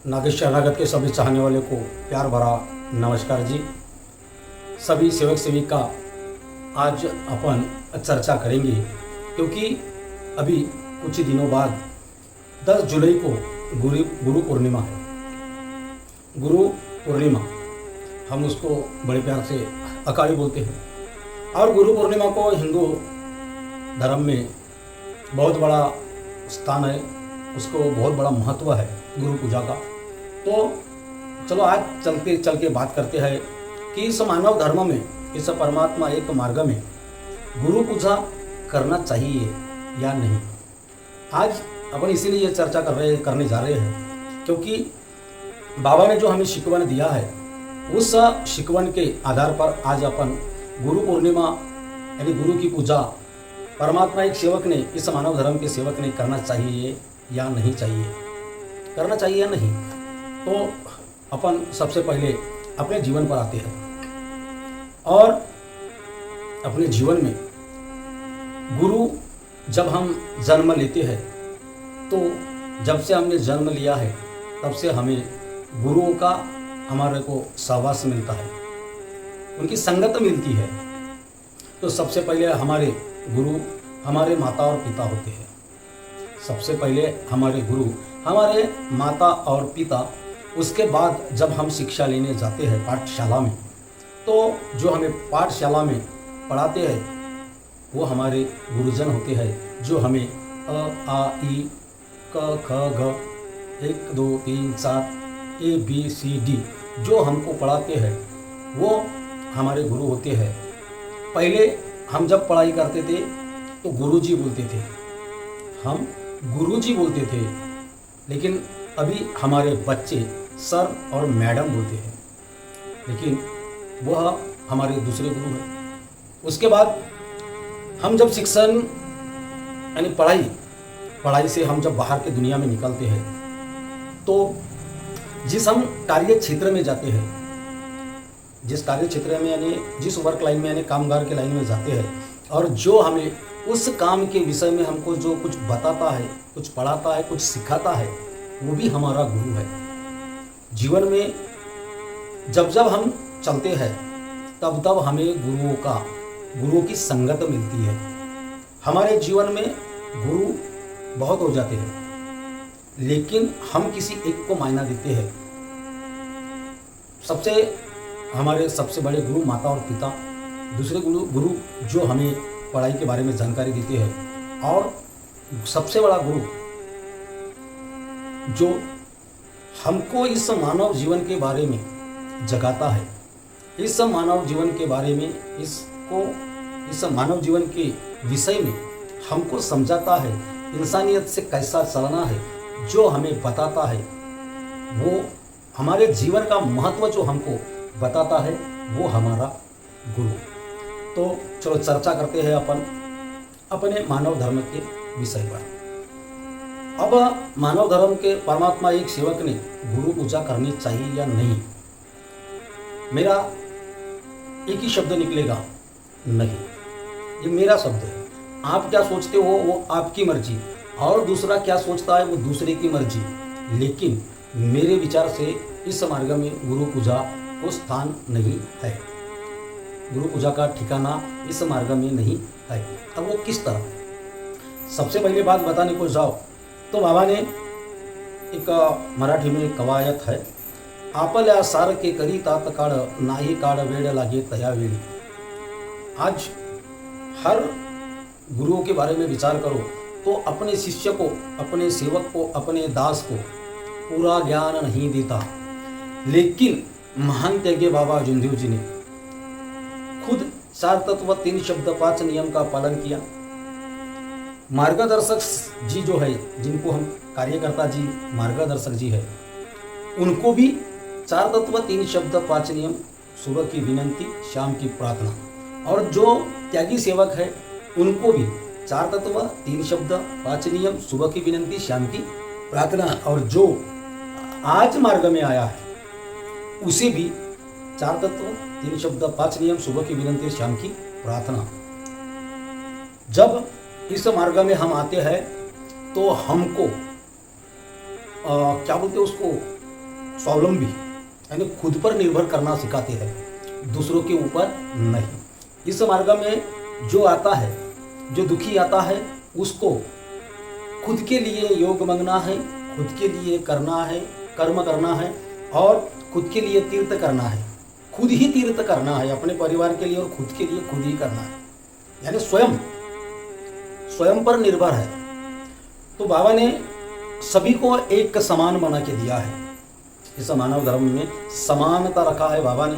नागेश शरणागत के सभी चाहने वाले को प्यार भरा नमस्कार जी। सभी सेवक सेविका आज अपन चर्चा करेंगे क्योंकि अभी कुछ ही दिनों बाद 10 जुलाई को गुरु पूर्णिमा है। गुरु पूर्णिमा हम उसको बड़े प्यार से अकाली बोलते हैं और गुरु पूर्णिमा को हिंदू धर्म में बहुत बड़ा स्थान है, उसको बहुत बड़ा महत्व है गुरु पूजा का। तो चलो आज चल के बात करते हैं कि इस मानव धर्म में, इस परमात्मा एक मार्ग में गुरु पूजा करना चाहिए या नहीं। आज अपन इसीलिए ये चर्चा करने जा रहे हैं क्योंकि बाबा ने जो हमें शिकवन दिया है उस शिकवन के आधार पर आज अपन गुरु पूर्णिमा यानी गुरु की पूजा परमात्मा एक सेवक ने, इस मानव धर्म के सेवक ने करना चाहिए या नहीं चाहिए, करना चाहिए या नहीं। तो अपन सबसे पहले अपने जीवन पर आते हैं और अपने जीवन में गुरु जब हम जन्म लेते हैं तो जब से हमने जन्म लिया है तब से हमें गुरुओं का हमारे को सहवास मिलता है, उनकी संगत मिलती है। तो सबसे पहले हमारे गुरु हमारे माता और पिता होते हैं। सबसे पहले हमारे गुरु हमारे माता और पिता, उसके बाद जब हम शिक्षा लेने जाते हैं पाठशाला में, तो जो हमें पाठशाला में पढ़ाते हैं वो हमारे गुरुजन होते हैं, जो हमें अ आ ई क ख ग 1 2 3 4 ए बी सी डी जो हमको पढ़ाते हैं वो हमारे गुरु होते हैं। पहले हम जब पढ़ाई करते थे तो गुरुजी बोलते थे, हम गुरुजी बोलते थे, लेकिन अभी हमारे बच्चे सर और मैडम बोलते हैं, लेकिन वह हमारे दूसरे गुरु हैं। उसके बाद हम जब शिक्षण यानी पढ़ाई से हम जब बाहर के दुनिया में निकलते हैं तो जिस हम कार्य क्षेत्र में जाते हैं, जिस कार्य क्षेत्र में यानी जिस वर्क लाइन में यानी कामगार के लाइन में जाते हैं और जो हमें उस काम के विषय में हमको जो कुछ बताता है, कुछ पढ़ाता है, कुछ सिखाता है, वो भी हमारा गुरु है। जीवन में जब जब हम चलते हैं तब तब हमें गुरुओं की संगत मिलती है। हमारे जीवन में गुरु बहुत हो जाते हैं लेकिन हम किसी एक को मायना देते हैं। हमारे सबसे बड़े गुरु माता और पिता, दूसरे गुरु जो हमें पढ़ाई के बारे में जानकारी देते हैं, और सबसे बड़ा गुरु जो हमको इस मानव जीवन के बारे में जगाता है, इस मानव जीवन के बारे में इस मानव जीवन के विषय में हमको समझाता है, इंसानियत से कैसा चलना है, जो हमें बताता है, वो हमारे जीवन का महत्व जो हमको बताता है, वो हमारा गुरु। तो चलो चर्चा करते हैं अपन अपने मानव धर्म के विषय पर। अब मानव धर्म के परमात्मा एक सेवक ने गुरु पूजा करनी चाहिए या नहीं, मेरा एक ही शब्द निकलेगा, नहीं। ये मेरा शब्द है, आप क्या सोचते हो वो आपकी मर्जी, और दूसरा क्या सोचता है वो दूसरे की मर्जी, लेकिन मेरे विचार से इस मार्ग में गुरु पूजा को स्थान नहीं है, गुरु पूजा का ठिकाना इस मार्ग में नहीं है। अब वो किस तरह, सबसे पहले बात बताने को जाओ तो बाबा ने एक मराठी में एक कवायत है, आपल्या सारखे करी तात काळ नाही काळ वेळ लागे तया वेळी। आज हर गुरुओं के बारे में विचार करो तो अपने शिष्य को, अपने सेवक को, अपने दास को पूरा ज्ञान नहीं देता, लेकिन महान त्यागी बाबा जुंदेव जी ने खुद 4 तत्व 3 शब्द 5 नियम का पालन किया। मार्गदर्शक जी जो है, जिनको हम कार्यकर्ता जी मार्गदर्शक जी है, उनको भी 4 तत्व 3 शब्द 5 नियम, सुबह की विनंती, शाम की प्रार्थना, और जो त्यागी सेवक है उनको भी 4 तत्व 3 शब्द 5 नियम, सुबह की विनंती, शाम की प्रार्थना, और जो आज मार्ग में आया है उसे भी 4 तत्व 3 शब्द 5 नियम, सुबह की विनंती, शाम की प्रार्थना। जब इस मार्ग में हम आते हैं तो हमको क्या बोलते हैं उसको, स्वावलंबी यानी खुद पर निर्भर करना सिखाते हैं, दूसरों के ऊपर नहीं। इस मार्ग में जो आता है, जो दुखी आता है, उसको खुद के लिए योग मांगना है, खुद के लिए करना है, कर्म करना है और खुद के लिए तीर्थ करना है, खुद ही तीर्थ करना है अपने परिवार के लिए और खुद के लिए खुद ही करना है, यानी स्वयं पर निर्भर है। तो बाबा ने सभी को एक समान बना के दिया है। इस मानव धर्म में समानता रखा है बाबा ने।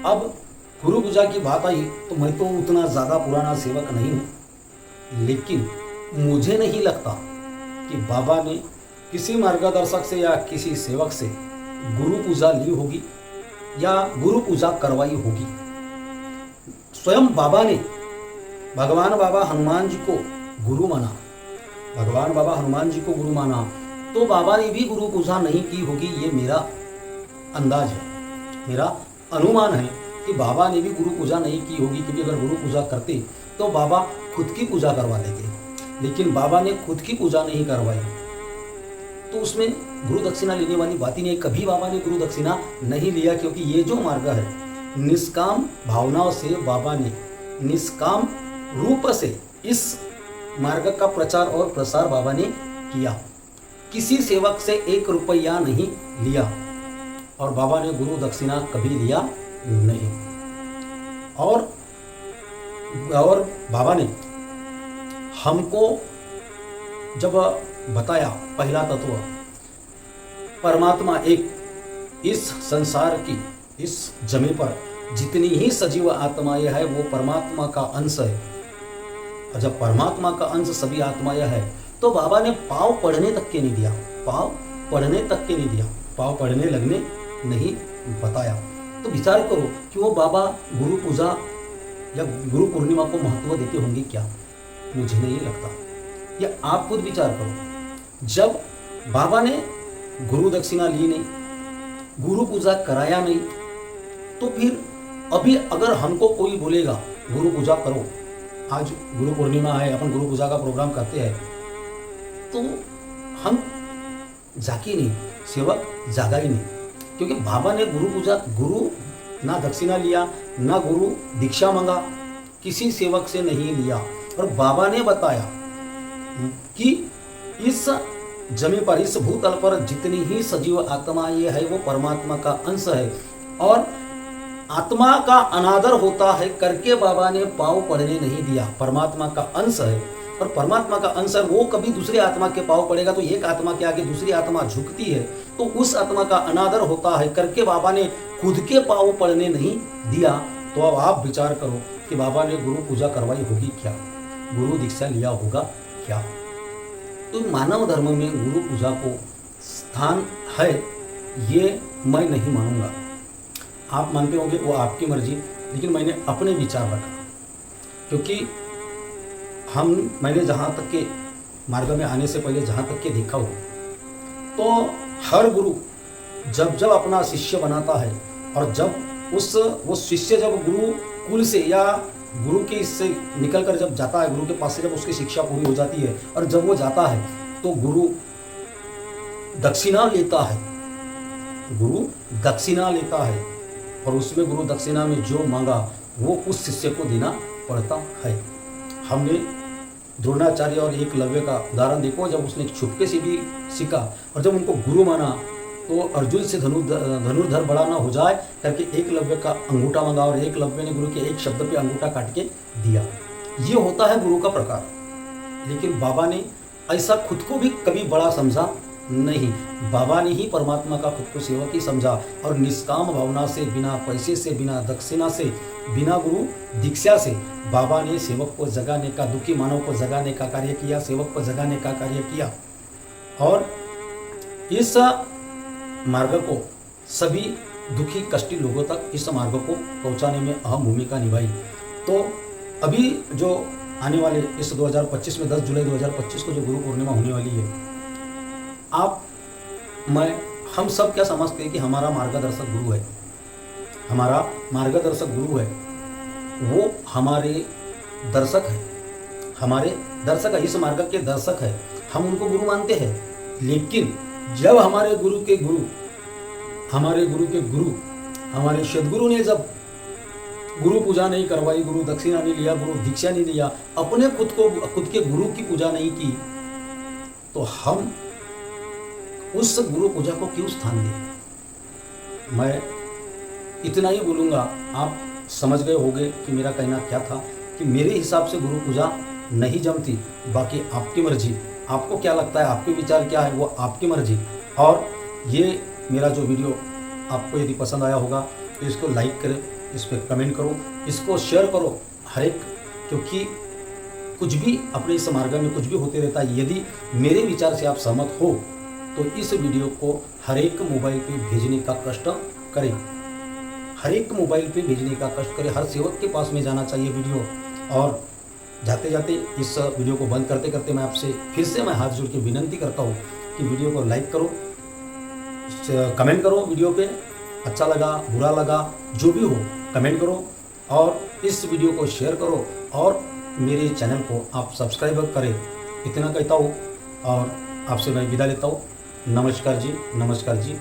अब गुरु पूजा की बात आई तो मैं तो उतना ज़्यादा पुराना सेवक नहीं हूँ, लेकिन मुझे नहीं लगता कि बाबा ने किसी मार्गदर्शक से या किसी सेवक से गुरु पूजा ली होगी या गुरु पूजा करवाई होगी। स्वयं बाबा ने भगवान बाबा हनुमान जी को गुरु माना, भगवान बाबा हनुमान जी को गुरु माना, तो बाबा ने भी गुरु पूजा नहीं की होगी। ये मेरा अंदाज है, मेरा अनुमान है कि बाबा ने भी गुरु पूजा नहीं की होगी, क्योंकि अगर गुरु पूजा करते तो बाबा खुद की पूजा करवा लेते, लेकिन बाबा ने खुद की पूजा नहीं करवाई, तो उसमें गुरु दक्षिणा लेने वाली बात ही नहीं। कभी बाबा ने गुरु दक्षिणा नहीं लिया, क्योंकि ये जो मार्ग है, निष्काम भावनाओं से बाबा ने निष्काम रूप से इस मार्ग का प्रचार और प्रसार बाबा ने किया। किसी सेवक से 1 रुपया नहीं लिया और बाबा ने गुरु दक्षिणा कभी लिया नहीं। और बाबा ने हमको जब बताया पहला तत्व परमात्मा एक, इस संसार की इस जमीन पर जितनी ही सजीव आत्माएं है वो परमात्मा का अंश है, और जब परमात्मा का अंश सभी आत्माएं है तो बाबा ने पाँव पढ़ने तक के नहीं दिया, पाँव पढ़ने तक के नहीं दिया, पाँव पढ़ने लगने नहीं बताया। तो विचार करो कि वो बाबा गुरु पूजा या गुरु पूर्णिमा को महत्व देते होंगे क्या? मुझे नहीं लगता। या आप खुद विचार करो, जब बाबा ने गुरु दक्षिणा ली नहीं, गुरु पूजा कराया नहीं, तो फिर अभी अगर हमको कोई बोलेगा गुरु पूजा करो, आज गुरु पूर्णिमा है, अपन गुरु पूजा का प्रोग्राम करते हैं, तो हम जाके नहीं, सेवक जागा ही नहीं, क्योंकि बाबा ने गुरु पूजा, गुरु ना दक्षिणा लिया, ना गुरु दीक्षा मांगा, किसी सेवक से नहीं लिया। और बाबा ने बताया कि इस जमीन पर, इस भूतल पर जितनी ही सजीव आत्मा ये है वो परमात्मा का अंश है, और आत्मा का अनादर होता है करके बाबा ने पाँव पड़ने नहीं दिया। परमात्मा का अंश है और परमात्मा का अंश है, वो कभी दूसरे आत्मा के पाँव पड़ेगा तो एक आत्मा के आगे दूसरी आत्मा झुकती है, तो उस आत्मा का अनादर होता है करके बाबा ने खुद के पाँव पड़ने नहीं दिया। तो अब आप विचार करो कि बाबा ने गुरु पूजा करवाई होगी क्या, गुरु दीक्षा लिया होगा क्या? तो मानव धर्म में गुरु पूजा को स्थान है, ये मैं नहीं मानूंगा। आप मानते होंगे वो आपकी मर्जी, लेकिन मैंने अपने विचार रखा, क्योंकि मैंने जहाँ तक के मार्ग में आने से पहले जहाँ तक के देखा हो, तो हर गुरु जब अपना शिष्य बनाता है और जब वो शिष्य जब गुरु कुल से या गुरु के इससे निकल कर जब जाता है, गुरु के पास से जब उसकी शिक्षा पूरी हो जाती है और जब वो जाता है तो गुरु दक्षिणा लेता है, गुरु दक्षिणा लेता है, और उसमें गुरु दक्षिणा में जो मांगा वो उस शिष्य को देना पड़ता है। हमने द्रोणाचार्य और एकलव्य का उदाहरण देखो, जब उसने छुपके से भी सीखा और जब उनको गुरु माना तो अर्जुन से धनुर्धर बड़ा ना हो जाए करके एकलव्य का अंगूठा मांगा और एकलव्य ने गुरु के एक शब्द पे अंगूठा काट के दिया। ये होता है गुरु का प्रकार। लेकिन बाबा ने ऐसा खुद को भी कभी बड़ा समझा नहीं, बाबा ने ही परमात्मा का खुद को सेवक ही समझा और निष्काम भावना से, बिना पैसे से, बिना दक्षिणा से, बिना गुरु दीक्षा से बाबा ने सेवक को जगाने का, दुखी मानव को जगाने का कार्य किया, सेवक को जगाने का कार्य किया और इस मार्ग को सभी दुखी कष्टी लोगों तक इस मार्ग को पहुंचाने में अहम भूमिका निभाई। तो अभी जो आने वाले इस 2025 में 10 जुलाई 2025 को जो गुरु पूर्णिमा होने वाली है, हम सब क्या समझते हैं कि हमारा मार्गदर्शक गुरु है, हमारा मार्गदर्शक गुरु है, वो हमारे दर्शक है, हमारे दर्शक है, इस मार्ग के दर्शक है, हम उनको गुरु मानते हैं। लेकिन जब हमारे गुरु के गुरु हमारे गुरु के गुरु, हमारे सदगुरु ने जब गुरु पूजा नहीं करवाई, गुरु दक्षिणा नहीं लिया, गुरु दीक्षा नहीं लिया, अपने खुद के गुरु की पूजा नहीं की, तो हम उस गुरु पूजा को क्यों स्थान दें। मैं इतना ही बोलूँगा, आप समझ गए होंगे कि मेरा कहना क्या था, कि मेरे हिसाब से गुरु पूजा नहीं जमती। बाकी आपकी मर्जी, आपको क्या लगता है, आपके विचार क्या है, वो आपकी मर्जी। और ये मेरा जो वीडियो आपको यदि पसंद आया होगा तो इसको लाइक करें, इस पर कमेंट करो, इसको शेयर करो हर एक, क्योंकि कुछ भी अपने इस मार्ग में कुछ भी होते रहता है। यदि मेरे विचार से आप सहमत हो तो इस वीडियो को हर एक मोबाइल पे भेजने का कष्ट करें, हर एक मोबाइल पे भेजने का कष्ट करें, हर सेवक के पास में जाना चाहिए वीडियो। और जाते जाते इस वीडियो को बंद करते करते मैं आपसे फिर से मैं हाथ जोड़ के विनंती करता हूँ कि वीडियो को लाइक करो, कमेंट करो, वीडियो पे अच्छा लगा बुरा लगा जो भी हो कमेंट करो, और इस वीडियो को शेयर करो, और मेरे चैनल को आप सब्सक्राइब करें। इतना कहता हूँ और आपसे मैं विदा लेता हूँ। नमस्कार जी, नमस्कार जी।